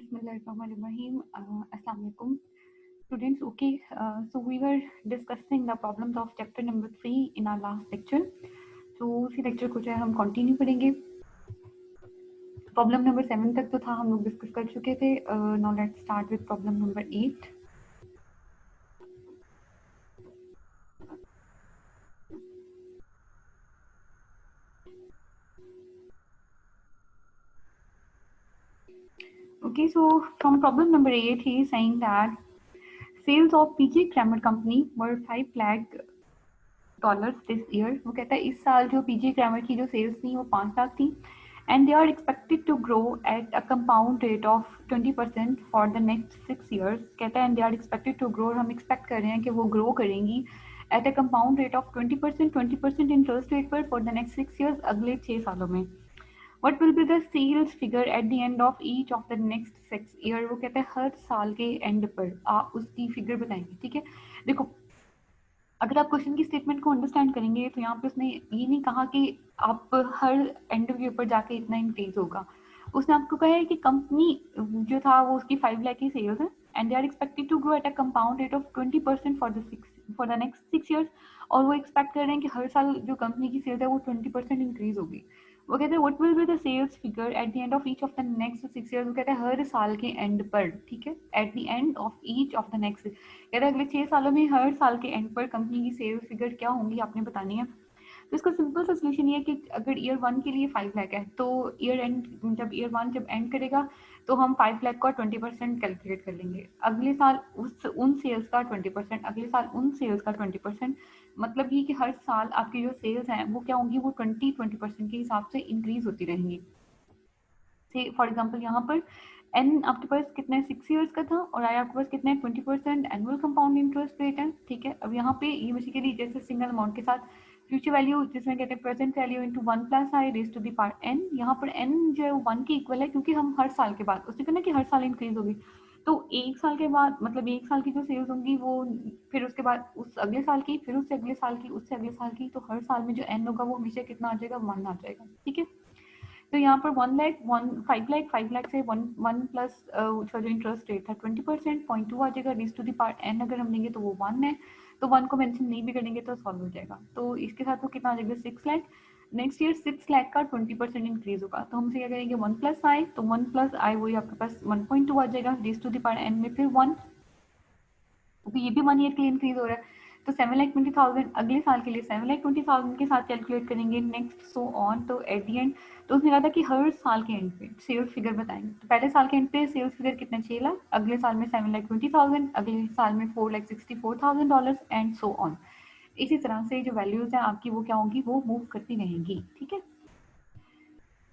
Bismillahirrahmanirrahim. Assalamu alaikum. Students, okay, so we were discussing the problems of chapter number 3 in our last lecture. So उसी lecture को जो है हम continue करेंगे. Problem number 7 तक तो था हम लोग discuss कर चुके थे. Now let's start with problem number 8. Okay, so from problem number 8 he is saying that sales of PG Kramer company were 5 lakh dollars this year. वो कहता है इस साल जो पीजी ग्रामर की जो सेल्स थी वो 5 लाख थी and they are expected to grow at a compound rate of 20% for the next 6 years. कहता है and they are expected to grow, हम एक्सपेक्ट कर रहे हैं कि वो ग्रो करेंगी at a compound rate of 20% interest rate पर फॉर द नेक्स्ट 6 ईयर्स, अगले 6 सालों में. What will be the sales figure at the end of each of the next 6 year. वो कहता है हर साल के एंड पर आप उसकी फिगर बताएंगे. ठीक है, देखो अगर आप क्वेश्चन की स्टेटमेंट को अंडरस्टैंड करेंगे तो यहाँ पे उसने ये नहीं कहा कि आप हर एंड के ऊपर जाके इतना इंक्रीज होगा. उसने आपको कहा है कि कंपनी जो था वो उसकी 5 लाख की सेल्स है and they are expected to grow at a compound rate of 20% for the next 6 years. और वो एक्सपेक्ट कर रहे हैं कि हर साल जो कंपनी की सेल्स है वो 20% इंक्रीज होगी. वो कहते हैं what will be the sales figure at the end of each of the next 6 years. वो कहते हैं हर साल के एंड पर. ठीक है, eight the end of each of the next, कहते हैं अगले 6 सालों में हर साल के एंड पर कंपनी की सेल्स फिगर क्या होंगी आपने बतानी है. तो इसका सिंपल सा सोल्यूशन ये है कि अगर ईयर 1 के लिए 5 लाख है तो ईयर एंड जब ईयर 1 जब एंड करेगा तो हम 5 लाख का 20% कैलकुलेट कर लेंगे. अगले साल उन सेल्स का 20%, अगले साल उन सेल्स का 20%. मतलब ये कि हर साल आपकी जो सेल्स हैं वो क्या होंगी, वो 20% के हिसाब से इंक्रीज होती रहेंगी. से फॉर एग्जाम्पल यहाँ पर एन आपके पास कितना है 6 ईयर्स का था और आई आपके पास कितना है 20% एनुअल कंपाउंड इंटरेस्ट रेट है. ठीक है, अब यहाँ पे ये बेसिकली जैसे सिंगल अमाउंट के साथ फ्यूचर वैल्यू जिसमें कहते हैं present value into 1 plus I raise to the power N. यहाँ पर एन जो है 1 के इक्वल है क्योंकि हम हर साल के बाद उसने कहना कि हर साल इंक्रीज होगी. तो एक साल के बाद मतलब एक साल की जो सेल्स होंगी वो फिर उसके बाद उस अगले साल की, फिर उससे अगले साल की, उससे अगले साल की, तो हर साल में जो एन होगा वो हमेशा कितना आ जाएगा, 1 आ जाएगा. ठीक है, तो यहाँ पर 5 लाख से वन प्लस उसका जो इंटरेस्ट रेट था 20%, 0.2 आ जाएगा. Raise to the power N अगर हम लेंगे तो वो 1 है, तो 1 को मेंशन नहीं भी करेंगे तो सॉल्व हो जाएगा. तो इसके साथ वो कितना आ जाएगा 6 लाख. नेक्स्ट ईयर 6 लाख का 20% इंक्रीज होगा तो हमसे क्या करेंगे 1 प्लस आई, तो 1 प्लस आई वही आपके पास 1.2 आ जाएगा. Raise to the power N में फिर 1, तो ये भी 1 ईयर के लिए इंक्रीज हो रहा है. तो 7,20,000 अगले साल के लिए 7,20,000 के साथ कैलकुलेट करेंगे. नेक्स्ट सो ऑन, तो एट दी एंड तो उसने कहा था कि हर साल के एंड पे सेल्स फिगर बताएंगे. तो पहले साल के एंड पे सेल्स फिगर कितना 6 लाख, अगले साल में 7,20,000, अगले साल में $4,64,000 एंड सो ऑन. इसी तरह से जो वैल्यूज हैं आपकी वो क्या होंगी, वो मूव करती रहेंगी. ठीक है,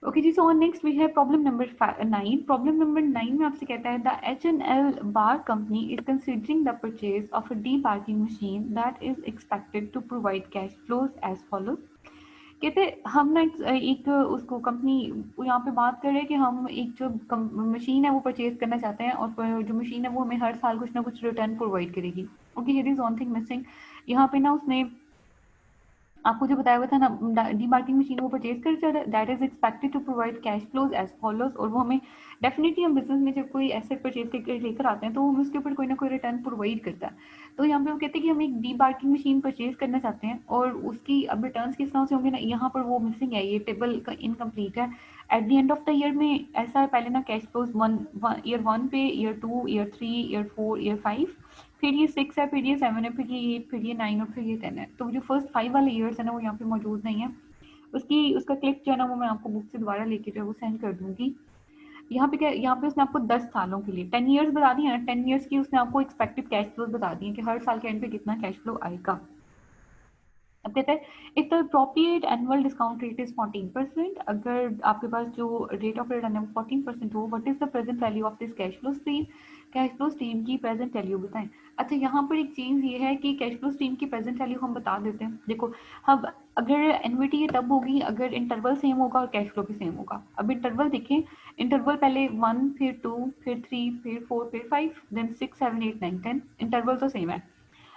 ओके जी. सो नेक्स्ट वी है प्रॉब्लम नंबर 9. प्रॉब्लम नंबर 9 में आपसे कहता है the H&L bar company is considering the purchase of a debarking machine that is expected to provide cash flows as follows. कहते हम ना एक उसको कंपनी यहाँ पे बात कर रहे हैं कि हम एक जो मशीन है वो परचेज करना चाहते हैं और जो मशीन है वो हमें हर साल कुछ ना कुछ रिटर्न प्रोवाइड करेगी. Okay, here is one thing missing. यहाँ पे ना उसने आपको जो बताया हुआ था ना डीमार्किंग मशीन वो परचेज कर that is expected to provide cash flows as follows. और वो हमें डेफिनेटली हम बिजनेस में जब कोई एसेट परचेज करके लेकर आते हैं तो हमें उसके ऊपर कोई ना कोई रिटर्न प्रोवाइड करता है. तो यहाँ पे वो कहते हैं कि हम एक डीमार्किंग मशीन परचेज करना चाहते हैं और उसकी अब रिटर्न किस तरह से होंगे ना, यहाँ पर वो मिसिंग है, ये टेबल का इनकम्प्लीट है. Eight the end of the year में ऐसा है पहले ना कैश फ्लोज ईयर 1 पे, ईयर 2, ईयर 3, ईयर 4, ईयर 5, फिर ये 6 है, फिर ये 7 है, फिर ये 8, फिर ये 9 और फिर ये 10 है. तो जो फर्स्ट 5 वाले ईयर्स है ना वो यहाँ पे मौजूद नहीं है. उसका क्लिप जो है ना वो मैं आपको बुक से दोबारा लेके जो है वो सेंड कर दूंगी. यहाँ पे क्या, यहाँ पे उसने आपको 10 सालों के लिए 10 ईयर्स बता दिए ना, 10 ईयर्स की उसने आपको एक्सपेक्टेड कैश फ्लो बता दिए कि हर साल के एंड पे कितना कैश फ्लो आएगा. अब कहते हैं if the appropriate annual discount rate is 14%, अगर आपके पास जो रेट ऑफ रिटर्न है वो 14% हो, what is the present value of this cash flow stream. Cash flow stream की प्रेजेंट वैल्यू बताएं. अच्छा, यहाँ पर एक चीज़ ये है कि कैश फ्लो स्ट्रीम की प्रेजेंट वैल्यू हम बता देते हैं. देखो अब अगर एनविटी ये तब होगी अगर इंटरवल सेम होगा और कैश फ्लो भी सेम होगा. अब इंटरवल देखें, इंटरवल पहले 1, फिर 2, फिर 3, फिर 4, फिर 5, देन 6, 7, 8, 9, 10, इंटरवल तो सेम है.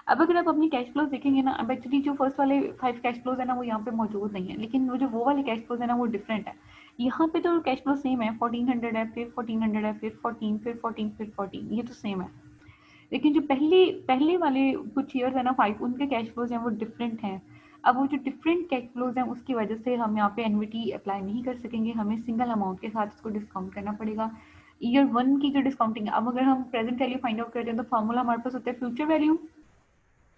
अब अगर आप अपनी कैश फ्लोज देखेंगे ना, अब एक्चुअली जो फर्स्ट वाले 5 कैश फ्लोज है ना वो यहाँ पे मौजूद नहीं है, लेकिन वो वाले कैश फ्लोज है ना वो डिफरेंट है. यहाँ पे तो कैश फ्लो सेम है, 1400 है, फिर 1400 है, फिर 14, फिर 14, फिर 14, ये तो सेम है। लेकिन जो पहले पहले वाले कुछ ईयर्स है ना 5, उनके कैश फ्लोज हैं वो डिफरेंट हैं। अब वो जो डिफरेंट कैश फ्लोज हैं उसकी वजह से हम यहाँ पे एनवीटी अप्लाई नहीं कर सकेंगे, हमें सिंगल अमाउंट के साथ इसको डिस्काउंट करना पड़ेगा। ईयर 1 की जो डिस्काउंटिंग है, अब अगर हम प्रेजेंट वैल्यू फाइंड आउट करते हैं तो फॉर्मूला हमारे पास होता है future value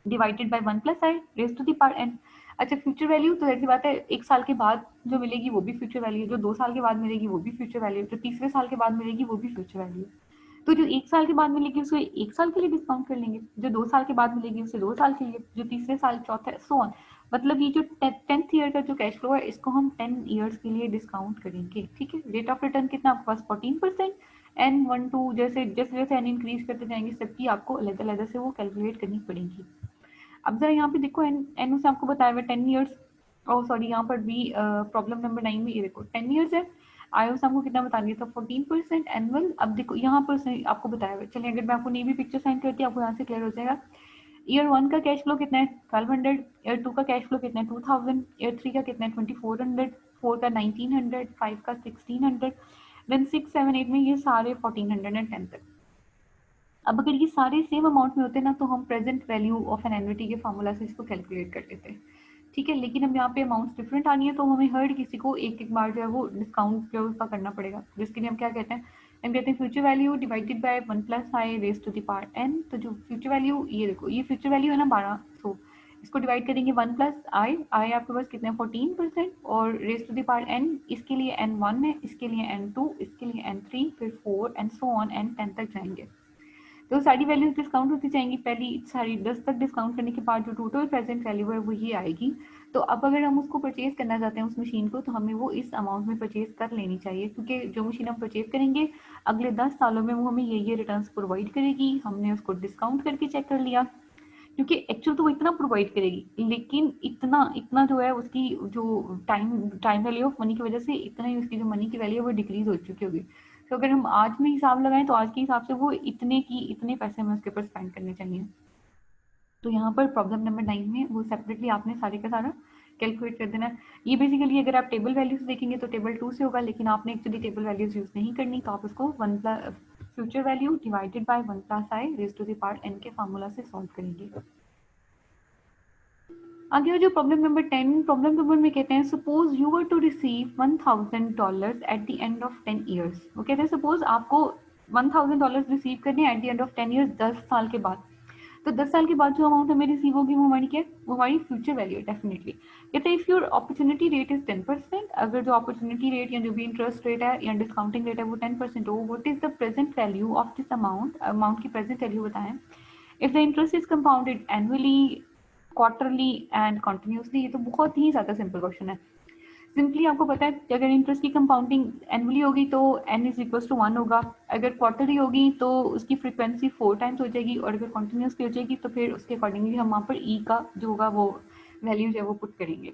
divided by 1 plus I raise to the power N. अच्छा, फ्यूचर वैल्यू तो ऐसी बात है, 1 साल के बाद जो मिलेगी वो भी फ्यूचर वैल्यू, जो 2 साल के बाद मिलेगी वो भी फ्यूचर वैल्यू, जो तीसरे साल के बाद मिलेगी वो भी फ्यूचर वैल्यू। तो जो 1 साल के बाद मिलेगी उसको 1 साल के लिए डिस्काउंट कर लेंगे, जो 2 साल के बाद मिलेगी उसे 2 साल के लिए, जो तीसरे साल, चौथा, सो ऑन। मतलब ये जो 10th ईयर का जो कैश फ्लो है इसको हम 10 ईयर्स के लिए डिस्काउंट करेंगे। ठीक है, रेट ऑफ रिटर्न कितना आपके पास 14%। एन 1 2 जैसे जैसे जैसे एन इंक्रीज करते जाएंगे सबकी आपको अलग अलग से वो कैलकुलेट करनी पड़ेगी। अब जरा यहाँ पे देखो, एन से आपको बताया हुआ 10 ईयर्स, ओ सॉरी यहाँ पर भी प्रॉब्लम नंबर 9 में ये देखो 10 ईयर्स है, आयो से आपको कितना बता दिया था 14% एनुअल। अब देखो यहाँ पर से आपको बताया हुआ, चलिए अगर मैं आपको नेवी पिक्चर साइन करती हूँ आपको यहाँ से क्लियर हो जाएगा। ईयर 1 का कैश फ्लो कितना है 1200, ईयर 2 का कैश फ्लो कितना है 2000, ईयर 3 का कितना है 2400, 4 का 1900, 5 का 1600, देन 6 7 8 में ये सारे 1410 तक। अब अगर ये सारे सेम अमाउंट में होते ना तो हम present value of an annuity के फार्मूला से इसको कैलकुलेट कर लेते हैं। ठीक है, लेकिन अब यहाँ पे अमाउंट्स डिफरेंट आनी है तो हमें हर किसी को एक एक बार जो है वो डिस्काउंट जो उसका करना पड़ेगा, जिसके लिए हम क्या कहते हैं, हम कहते हैं future value divided by 1 plus I raise to the power N. तो जो फ्यूचर वैल्यू, ये देखो ये फ्यूचर वैल्यू है ना 1200, इसको डिवाइड करेंगे 1 प्लस आई, आई आपके पास कितने 14%, और raise to the power N, इसके लिए एन 1 है, इसके लिए एन 2, इसके लिए एन 3, फिर 4 एंड सो ऑन एन 10 तक जाएंगे। तो सारी वैल्यूज डिस्काउंट होती जाएंगी, पहली सारी 10 तक डिस्काउंट करने के बाद जो टोटल प्रेजेंट वैल्यू है वो ये आएगी। तो अब अगर हम उसको परचेज करना चाहते हैं उस मशीन को तो हमें वो इस अमाउंट में परचेज कर लेनी चाहिए, क्योंकि जो मशीन हम परचेज करेंगे अगले 10 सालों में वो हमें ये रिटर्न्स प्रोवाइड करेगी। हमने उसको डिस्काउंट करके चेक कर लिया, क्योंकि एक्चुअल तो वो इतना प्रोवाइड करेगी, लेकिन इतना इतना जो है उसकी जो time time value of money की वजह से इतना ही उसकी जो मनी की वैल्यू है वो डिक्रीज हो चुकी होगी। तो अगर हम आज में हिसाब लगाएं तो आज के हिसाब से वो इतने पैसे हमें उसके ऊपर स्पेंड करने चाहिए। तो यहाँ पर प्रॉब्लम नंबर 9 में वो सेपरेटली आपने सारे का सारा कैलकुलेट कर देना है। ये बेसिकली अगर आप टेबल वैल्यूज देखेंगे तो टेबल 2 से होगा, लेकिन आपने एक्चुअली टेबल वैल्यूज यूज नहीं करनी, तो आप उसको 1 plus future value divided by 1 plus I raise to the power N के फार्मूला से सॉल्व करेंगे। आगे जो प्रॉब्लम नंबर 10, प्रॉब्लम नंबर में कहते हैं suppose you were to receive $1000 at the end of 10 years. वो कहते हैं सपोज आपको $1000 रिसीव करने at the end of 10 years, 10 साल के बाद। तो 10 साल के बाद जो अमाउंट हमें रिसीव होगी वो हमारी क्या है, वो हमारी फ्यूचर वैल्यू है डेफिनेटली। कहते हैं if your opportunity rate is 10%, अगर जो अपॉर्चुनिटी रेट या जो भी इंटरेस्ट रेट है या डिस्काउंटिंग रेट है वो 10% हो, what is the present value of this amount, amount की प्रेजेंट वैल्यू बताएं। If the interest is compounded annually, quarterly and continuously. ये तो बहुत ही ज़्यादा सिंपल क्वेश्चन है। सिंपली आपको पता है कि अगर इंटरेस्ट की कंपाउंडिंग एनुअली होगी तो n इज इक्वल टू 1 होगा, अगर क्वार्टरली होगी तो उसकी फ्रीक्वेंसी 4 टाइम्स हो जाएगी, और अगर कंटिन्यूसली हो जाएगी तो फिर उसके अकॉर्डिंगली हम वहाँ पर e का जो होगा वो वैल्यू जो है वो पुट करेंगे।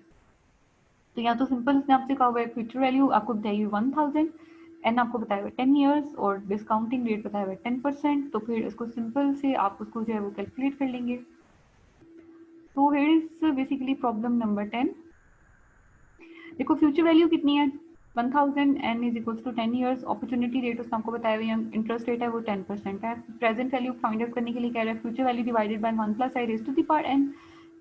तो यहाँ तो सिंपल इसने आपसे कहा हुआ है फ्यूचर वैल्यू आपको बताइए 1000, एन आपको बताया हुआ 10 ईयर्स और डिस्काउंटिंग रेट बताया हुआ 10%, तो फिर इसको सिंपल से आप उसको जो है वो कैलकुलेट कर लेंगे। तो here is basically problem number 10। देखो फ्यूचर वैल्यू कितनी है 1000, N is equals to 10 years, opportunity rate उसने आपको बताया हुआ है, इंटरेस्ट रेट है वो 10% है। प्रेजेंट वैल्यू फाइंड आउट करने के लिए कह रहा है future value divided by 1 plus I raise to the power N.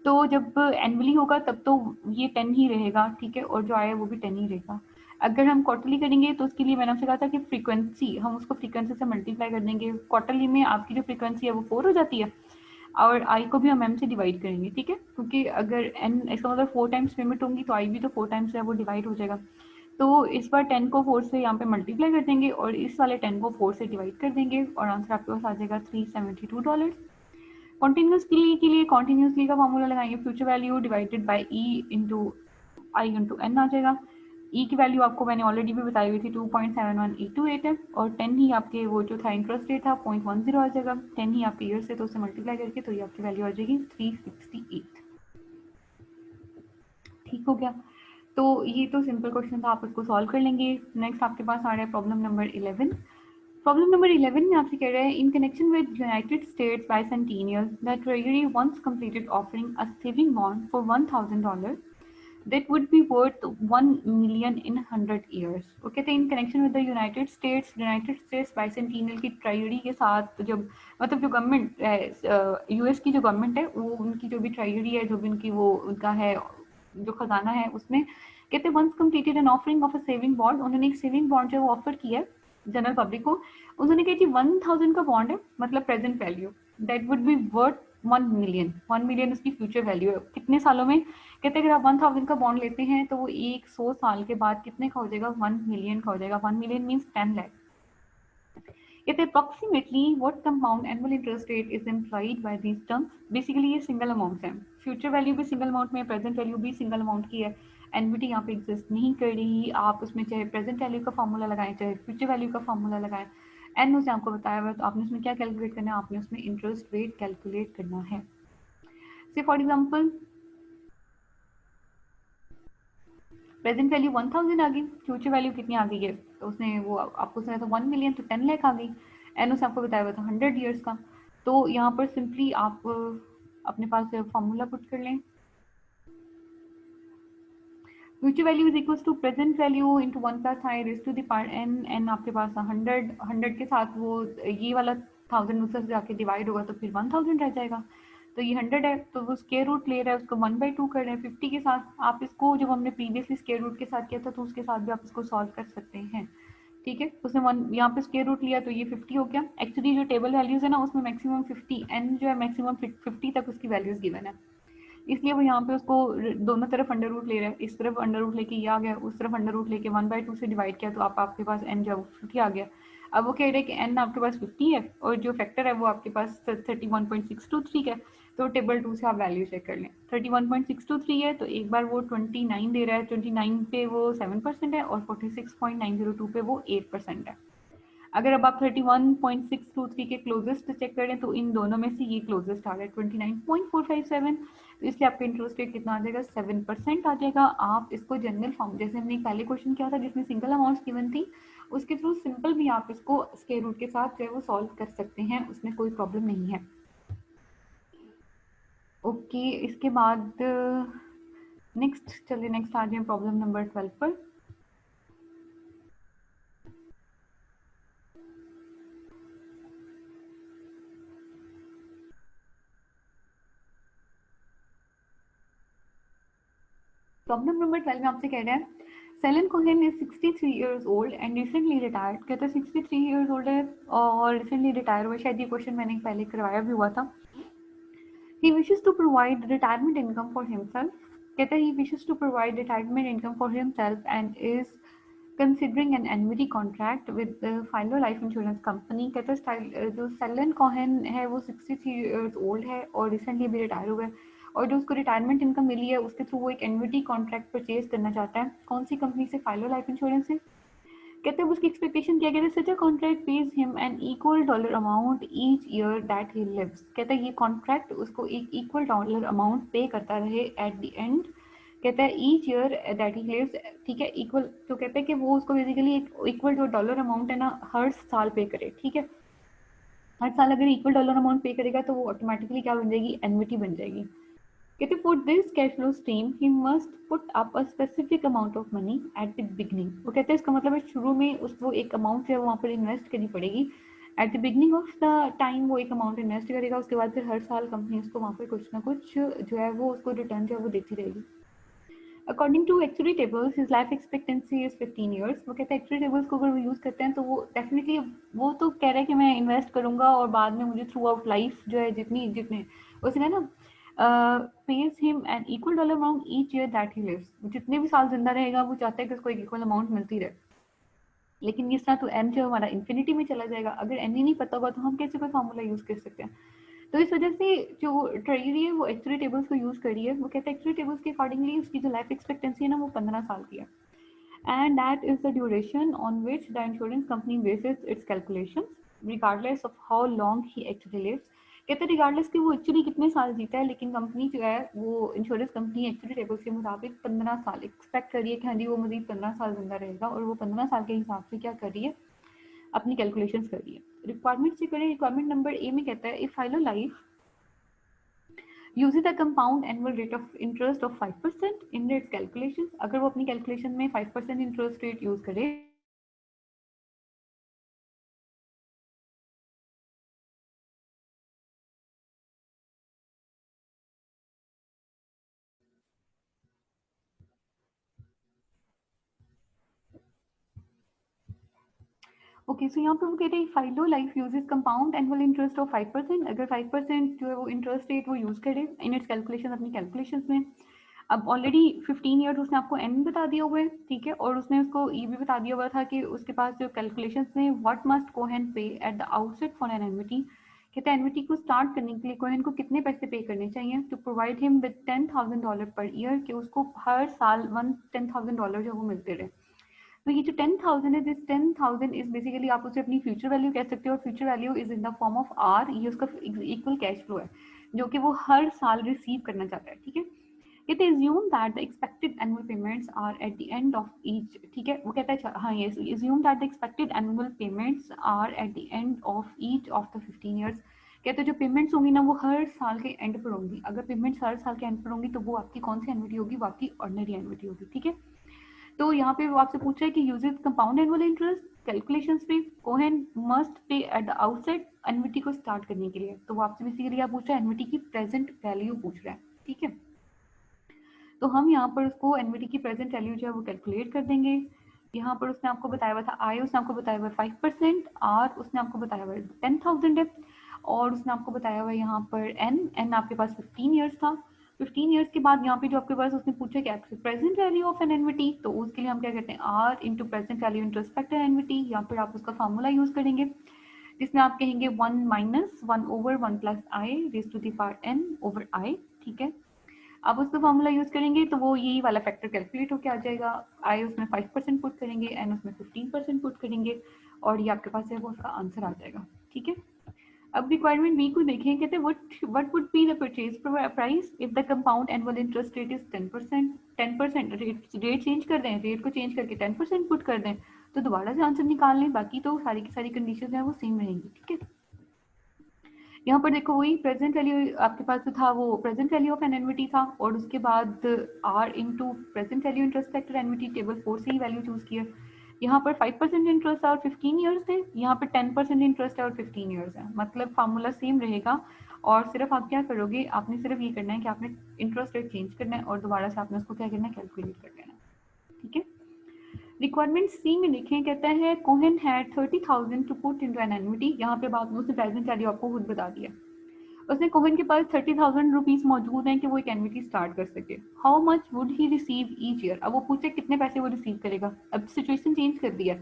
तो जब एनुअली होगा तब तो ये 10 ही रहेगा, ठीक है, और जो आया वो भी 10 ही रहेगा। अगर हम क्वार्टरली करेंगे तो उसके लिए मैंने आपसे कहा था कि फ्रीक्वेंसी हम उसको फ्रीक्वेंसी से मल्टीप्लाई कर देंगे, क्वार्टरली में आपकी जो फ्रीक्वेंसी है वो 4 हो जाती है और आई को भी हम एम से डिवाइड करेंगे, ठीक है, क्योंकि अगर एन इसका मतलब 4 टाइम्स पेमेंट होंगी तो आई भी तो 4 टाइम्स है वो डिवाइड हो जाएगा। तो इस बार 10 को 4 से यहाँ पे मल्टीप्लाई कर देंगे और इस वाले 10 को 4 से डिवाइड कर देंगे और आंसर आपके पास आ जाएगा $372। कॉन्टिन्यूसली कॉन्टिन्यूसली का फॉर्मूला लगाएंगे, future value divided by e into I into N आ जाएगा। ई की वैल्यू आपको मैंने ऑलरेडी भी बताई हुई थी 2.71828 है, और 10 ही आपके वो जो था इंटरेस्ट रेट था 0.10 आ जाएगा, 10 ही आपके ईयर से तो उसे मल्टीप्लाई करके तो ये आपकी वैल्यू आ जाएगी 368। ठीक हो गया, तो ये तो सिंपल क्वेश्चन था, आप इसको सॉल्व कर लेंगे। नेक्स्ट आपके पास आ रहा है प्रॉब्लम नंबर 11। प्रॉब्लम नंबर 11 में आपसे कह रहा है in connection with United States bicentennial the treasury once completed offering a saving bond for $1000 that would be worth 1 million in 100 years. वो कहते हैं in connection with the United States bicentennial की ट्राइडी के साथ, जब मतलब जो गवर्नमेंट यूएस की जो गवर्नमेंट है वो उनकी जो भी ट्राइडी है, जो भी उनकी वो उनका है जो खजाना है, उसमें कहते हैं once completed an offering of a saving bond, उन्होंने एक सेविंग बॉन्ड जो ऑफर किया है जनरल पब्लिक को, उन्होंने कहा कि 1000 का बॉन्ड है, मतलब present value that would be worth 1 million उसकी फ्यूचर वैल्यू है कितने सालों में। कहते हैं अगर आप 1000 का बॉन्ड लेते हैं तो वो 100 साल के बाद कितने का हो जाएगा, 1 मिलियन का हो जाएगा। 1 मिलियन मीन्स 10 लाख। कहते हैं approximately what compound annual interest rate is employed by these terms. Basically ये सिंगल अमाउंट है, फ्यूचर वैल्यू भी सिंगल अमाउंट में, प्रेजेंट वैल्यू भी सिंगल अमाउंट की है। एनविटी यहाँ पे एग्जिस्ट नहीं कर रही। आप उसमें चाहे प्रेजेंट वैल्यू का फॉर्मूला लगाएं चाहे फ्यूचर वैल्यू का फॉर्मूला लगाएं, एन उसे आपको बताया हुआ है, तो आपने उसमें क्या कैलकुलेट करना है, आपने उसमें इंटरेस्ट रेट कैलकुलेट करना है। से फॉर एग्जाम्पल प्रेजेंट वैल्यू 1000 आ गई, फ्यूचर वैल्यू कितनी आ गई है, तो उसने वो आपको सुना था 1 मिलियन, तो 10 लाख आ गई। एन उसने आपको बताया हुआ था 100 ईयर्स का। तो यहाँ पर सिंपली आप अपने पास फॉर्मूला पुट कर लें, future value is equal to present value into 1 plus I raise to the power N. N आपके पास 100 के साथ वो ये वाला 1000 उससे जाके डिवाइड होगा तो फिर 1000 रह जाएगा। तो ये 100 है तो वो स्क्वायर रूट ले रहा है, उसको 1/2 कर रहे हैं 50 के साथ। आप इसको जब हमने प्रीवियसली स्क्वायर रूट के साथ किया था तो उसके साथ भी आप इसको सॉल्व कर सकते हैं। ठीक है, उसने वन यहाँ पे स्क्वायर रूट लिया तो ये 50 हो गया। एक्चुअली जो टेबल वैल्यूज है ना उसमें मैक्सिमम 50, एन जो है मैक्सिमम 50 तक उसकी वैल्यूज गिवन है, इसलिए वो यहाँ पे उसको दोनों तरफ अंडर रूट ले रहा है। इस तरफ अंडर रूट लेके ये आ गया, उस तरफ अंडर रूट लेके 1/2 से डिवाइड किया तो आपके पास एन जो है 50 आ गया। अब वो कह रहे हैं कि एन आपके पास 50 है और जो फैक्टर है वो आपके पास 31.623 है। तो टेबल 2 से आप वैल्यू चेक कर लें, 31.623 है तो एक बार वो 29 दे रहा है, 29 पे वो 7% है और 46.902 पे वो 8% है। अगर अब आप 31.623 के क्लोजेस्ट चेक करें तो इन दोनों में से ये क्लोजेस्ट आ रहा है 29.457, तो इसलिए आपका इंटरेस्ट रेट कितना आ जाएगा, 7% आ जाएगा। आप इसको जनरल फॉर्म जैसे हमने पहले क्वेश्चन किया था जिसमें सिंगल अमाउंट गिवन थी, उसके थ्रू सिंपल भी आप इसको स्क्वायर रूट के साथ जो है वो सॉल्व कर सकते हैं, उसमें कोई प्रॉब्लम नहीं है। ओके, इसके बाद नेक्स्ट चलिए नेक्स्ट आ जाए प्रॉब्लम नंबर 12 पर। प्रॉब्लम नंबर 12 में आपसे कह रहे हैं Sheldon Cohen is 63 years old and recently retired. कहते हैं 63 इयर्स ओल्ड है और रिसेंटली रिटायर हुआ, शायद ये क्वेश्चन मैंने पहले करवाया भी हुआ था। He wishes to provide retirement income for himself. कहते हैं he wishes to provide retirement income for himself and is considering an annuity contract with the Philo Life Insurance Company। कहते हैं जो सेलन कोहेन है वो 63 इयर्स ओल्ड है और recently भी रिटायर हुआ है और जो उसको रिटायरमेंट इनकम मिली है उसके थ्रू वो एक एन्युटी कॉन्ट्रैक्ट परचेज करना चाहता है। कौन सी कंपनी से, फाइलो लाइफ इंश्योरेंस से। कहते हैं उसकी एक्सपेक्टेशन क्या, कहते हैं such a contract pays him an equal dollar amount each year that he lives. कहता है ये कॉन्ट्रैक्ट उसको एक इक्वल डॉलर अमाउंट पे करता रहे एट द एंड, कहता है each year that he lives. ठीक है, इक्वल तो कहते हैं कि वो उसको बेसिकली एक इक्वल जो डॉलर अमाउंट है ना हर साल पे करे। ठीक है, हर साल अगर इक्वल डॉलर अमाउंट पे करेगा तो वो ऑटोमेटिकली क्या बन जाएगी, एन्युटी बन जाएगी। कहते for this cash flow stream he must put up a specific amount of money at the beginning. वो कहते हैं इसका मतलब है शुरू में उस वो एक अमाउंट जो है वहाँ पर इन्वेस्ट करनी पड़ेगी। At the beginning of the time वो एक अमाउंट इन्वेस्ट करेगा, उसके बाद फिर हर साल कंपनी उसको वहाँ पर कुछ ना कुछ जो है वो उसको रिटर्न जो है वो देती रहेगी। According to actually tables his life expectancy is 15 years. वो कहते हैं एक्चुअली टेबल्स को अगर वो यूज़ करते हैं तो वो डेफिनेटली वो तो कह रहा है कि मैं इन्वेस्ट करूंगा और बाद में मुझे थ्रू आउट लाइफ जो है जितनी जितने उसने ना pays him an equal dollar amount each year that he lives. जितने भी साल जिंदा रहेगा वो चाहता है कि उसको एक इक्वल अमाउंट मिलती रहे। लेकिन इस तरह तो एन जो हमारा इन्फिनिटी में चला जाएगा, अगर एन ही नहीं पता होगा तो हम कैसे कोई फार्मूला यूज़ कर सकते हैं। तो इस वजह से जो ट्रेजरी है वो एक्चुअली टेबल्स को यूज़ करी है। वो कहते हैं एक्चुअली टेबल्स के अकॉर्डिंगली उसकी जो लाइफ एक्सपेक्टेंसी है ना वो 15 साल की है and that is the duration on which the insurance company bases its calculations regardless of how long he actually lives. कहते हैं रिगार्डलेस कि वो एक्चुअली कितने साल जीता है, लेकिन कंपनी जो है वो इंश्योरेंस कंपनी एक्चुअली टेबल्स के मुताबिक 15 साल एक्सपेक्ट कर रही है कि हाँ जी वो मजीद 15 साल जिंदा रहेगा और वो 15 साल के हिसाब से क्या कर रही है, अपनी कैलकुलेशंस कर रही है। रिक्वायरमेंट से करें, रिक्वायरमेंट नंबर ए में कहता है if Philo Life use the compound annual rate of interest of 5% in its calculation. अगर वो अपनी कैलकुलेशन में 5% इंटरेस्ट रेट यूज करे ओके सो यहाँ पे वो कह रहे हैं Philo Life uses compound annual interest of 5%। अगर 5% जो है वो इंटरेस्ट रेट वो यूज करे इन इट्स कैलकुलेशन अपनी कैलकुलेशन में। अब ऑलरेडी 15 ईयर्स उसने आपको एन बता दिया हुआ है, ठीक है, और उसने उसको ये भी बता दिया हुआ था कि उसके पास जो कैलकुलेशंस में what must Cohen pay at the outset for an annuity. कहते हैं एनविटी को स्टार्ट करने के लिए कोहेन को कितने पैसे पे करने चाहिए to provide him with $10,000 per year, कि उसको हर साल $10,000 जो वो मिलते रहे। तो ये जो 10,000 है, दिस 10,000 इज बेसिकली आप उसे अपनी फ्यूचर वैल्यू कह सकते हो, और future value is in the form of R. ये उसका इक्वल कैश फ्लो है जो कि वो हर साल रिसीव करना चाहता है, ठीक है। It assume that the expected annual payments are at the end of each, ठीक है, वो कहता है हाँ ये assume that the expected annual payments are at the end of each of the 15 years. कहते हैं जो पेमेंट्स होंगी ना वो हर साल के एंड पर होंगी। अगर पेमेंट्स हर साल के एंड पर होंगी तो वो आपकी कौन सी एनुअलिटी होगी, वो आपकी ऑर्डिनरी एनुअलिटी होगी, ठीक है। तो यहाँ पे वो आपसे पूछ रहा है कि uses compound annual interest calculations पे Cohen must pay at the outset annuity को स्टार्ट करने के लिए। तो वो आपसे बेसिकली आप पूछ रहा है एनविटी की प्रेजेंट वैल्यू पूछ रहा है, ठीक है। तो हम यहाँ पर उसको एनविटी की प्रेजेंट वैल्यू जो है वो कैलकुलेट कर देंगे। यहाँ पर उसने आपको बताया हुआ था आई, उसने आपको बताया हुआ है 5%, आर उसने आपको बताया हुआ है 10,000 है, और उसने आपको बताया हुआ है यहाँ पर एन, एन आपके पास 15 ईयर्स था। 15 ईयर्स के बाद यहाँ पे जो आपके पास उसने पूछा क्या present value of an annuity, तो उसके लिए हम क्या कहते हैं R into present value into respect annuity, या फिर आप उसका फार्मूला यूज करेंगे जिसमें आप कहेंगे 1 minus 1/1 plus I raise to the power N over I, ठीक है। आप उसका फॉर्मूला यूज करेंगे तो वो यही वाला फैक्टर कैलकुलेट होकर आ जाएगा। आई उसमें 5% पुट करेंगे, एन उसमें 15% पुट करेंगे, और ये आपके पास है वो उसका आंसर आ जाएगा, ठीक है। अब रिक्वायरमेंट बी को देखें, कहते हैं what would be the purchase price if the compound annual interest rate is 10%। 10% rate change कर दें, रेट को चेंज करके 10% पुट कर दें तो दोबारा से आंसर निकाल लें, बाकी तो सारी की सारी कंडीशन है वो सेम रहेंगी, ठीक है। यहाँ पर देखो वही प्रेजेंट वैल्यू आपके पास जो था वो present value of an annuity था, और उसके बाद R into present value interest factor annuity table 4 से ही वैल्यू चूज किया। यहाँ पर 5% इंटरेस्ट है और 15 ईयर्स थे, यहाँ पर 10% इंटरेस्ट है और 15 ईयर्स है, मतलब फार्मूला सेम रहेगा। और सिर्फ आप क्या करोगे, आपने सिर्फ ये करना है कि आपने इंटरेस्ट रेट चेंज करना है और दोबारा से आपने उसको क्या करना है कैलकुलेट कर लेना, ठीक है। रिक्वायरमेंट सी में देखें, कहता है Cohen had 30,000 to put into an annuity. यहाँ पे बात उसने प्रेजेंट वैल्यू आपको खुद बता दिया। उसने कोहेन के पास 30,000 रुपीज मौजूद हैं कि वो एक एनविटी स्टार्ट कर सके। How much would he receive each year. अब वो पूछे कितने पैसे वो रिसीव करेगा। अब सिचुएशन चेंज कर दिया,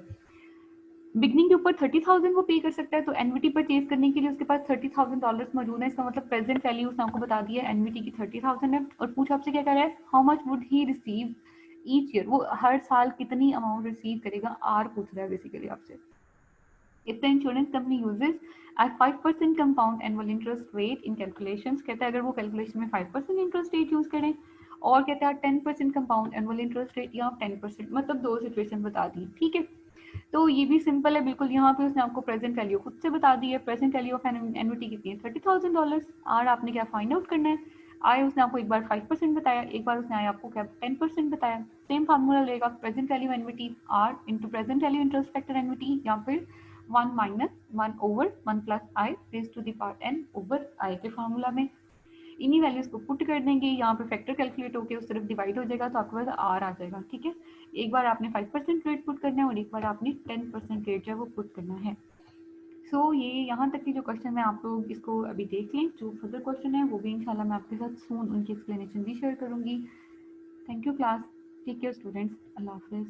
बिगनिंग के ऊपर 30,000 वो पे कर सकता है, तो एनविटी परचेज करने के लिए उसके पास $30,000 मौजूद है। इसका मतलब प्रेजेंट वैल्यू उसने आपको बता दिया एनविटी की 30,000 है, और पूछ आपसे क्या कर रहा है how much would he receive each year, वो हर साल कितनी अमाउंट रिसीव करेगा, आर पूछ रहा है बेसिकली आपसे। If the insurance company uses at 5% compound annual interest rate in calculations, कहता है अगर वो कैलकुलेशन में 5% इंटरेस्ट रेट यूज करें, और कहता है 10% कंपाउंड एनुअल इंटरेस्ट रेट या 10%, मतलब दो सिचुएशन बता दी, ठीक है। तो ये भी सिंपल है बिल्कुल। यहाँ पे उसने आपको प्रेजेंट वैल्यू खुद से बता दी है। प्रेजेंट वैल्यू ऑफ एनुटी कितनी है $30,000। आर आपने क्या फाइंड आउट करना है, आय उसने आपको एक बार 5% बताया, एक बार उसने आय आपको क्या 10% बताया। सेम फार्मूला लेगा present value annuity R into present value interest factor annuity, या फिर 1 minus 1/1 plus I raise to the power N over I के फार्मूला में इन्हीं वैल्यूज को पुट कर देंगे। यहाँ पे फैक्टर कैलकुलेट होकर उस तरफ डिवाइड हो जाएगा तो आपके पास आर आ जाएगा, ठीक है। एक बार आपने 5% रेट पुट करना है और एक बार आपने 10% रेट जो है वो पुट करना है। सो ये यहाँ तक की जो क्वेश्चन है आप लोग इसको अभी देख लें। जो फर्दर क्वेश्चन है वो भी इंशाल्लाह मैं आपके साथ सून उनकी एक्सप्लेनेशन भी शेयर करूँगी। Thank you class, take care students, अल्लाह हाफिज़।